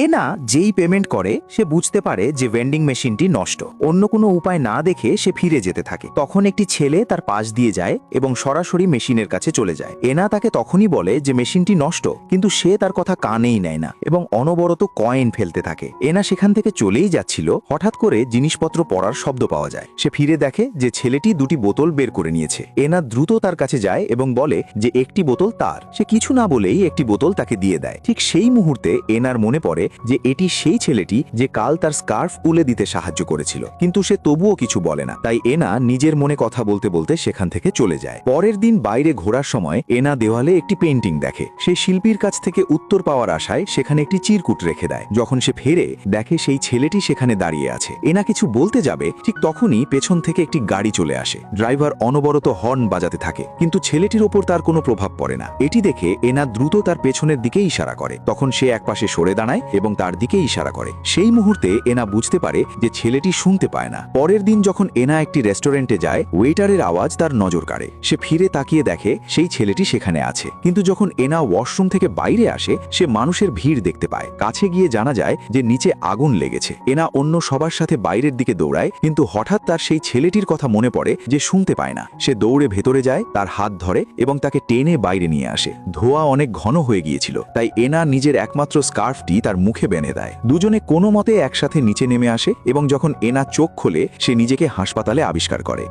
এনা যেই পেমেন্ট করে সে বুঝতে পারে যে ভেন্ডিং মেশিনটি নষ্ট। অন্য কোনো উপায় না দেখে সে ফিরে যেতে থাকে। তখন একটি ছেলে তার পাশ দিয়ে যায় এবং সরাসরি মেশিনের কাছে চলে যায়। এনা তাকে তখনই বলে যে মেশিনটি নষ্ট, কিন্তু সে তার কথা কানেই নেয় না এবং অনবরত কয়েন ফেলতে থাকে। এনা সেখান থেকে চলেই যাচ্ছিল, হঠাৎ করে জিনিসপত্র পড়ার শব্দ পাওয়া যায়। সে ফিরে দেখে যে ছেলেটি দুটি বোতল বের করে নিয়েছে। এনা দ্রুত তার কাছে যায় এবং বলে যে একটি বোতল তার। সে কিছু না বলেই একটি বোতল তাকে দিয়ে দেয়। ঠিক সেই মুহূর্তে এনার মনে পড়ে যে এটি সেই ছেলেটি যে কাল তার স্কার্ফ উলে দিতে সাহায্য করেছিল, কিন্তু সে তবুও কিছু বলে না। তাই এনা নিজের মনে কথা বলতে বলতে সেখান থেকে চলে যায়। পরের দিন বাইরে ঘোরার সময় এনা দেওয়ালে একটি পেইন্টিং দেখে। সে শিল্পীর কাছ থেকে উত্তর পাওয়ার আশায় সেখানে একটি চিরকুট রেখে দেয়। যখন সে ফেরে দেখে সেই ছেলেটি সেখানে দাঁড়িয়ে আছে। এনা কিছু বলতে যাবে, ঠিক তখনই পেছন থেকে একটি গাড়ি চলে আসে। ড্রাইভার অনবরত হর্ন বাজাতে থাকে, কিন্তু ছেলেটির ওপর তার কোনো প্রভাব পড়ে না। এটি দেখে এনা দ্রুত তার পেছনের দিকে ইশারা করে। তখন সে একপাশে সরে দাঁড়ায় এবং তার দিকে ইশারা করে। সেই মুহূর্তে এনা বুঝতে পারে যে ছেলেটি শুনতে পায় না। পরের দিন যখন এনা একটি রেস্টুরেন্টে যায়, ওয়েটারের আওয়াজ তার নজর কাড়ে। সে ফিরে তাকিয়ে দেখে সেই ছেলেটি সেখানে আছে। কিন্তু যখন এনা ওয়াশরুম থেকে বাইরে আসে, সে মানুষের ভিড় দেখতে পায়। কাছে গিয়ে জানা যায় যে নিচে আগুন লেগেছে। এনা অন্য সবার সাথে বাইরের দিকে দৌড়ায়, কিন্তু হঠাৎ তার সেই ছেলেটির কথা মনে পড়ে যে শুনতে পায় না। সে দৌড়ে ভেতরে যায়, তার হাত ধরে এবং তাকে টেনে বাইরে নিয়ে আসে। ধোঁয়া অনেক ঘন হয়ে গিয়েছিল, তাই এনা নিজের একমাত্র স্কার্ফটি তার মুখে বেঁধে দেয়। দুজনে কোনো মতে একসাথে নিচে নেমে আসে এবং যখন এনা চোখ খোলে, সে নিজেকে হাসপাতালে আবিষ্কার করে।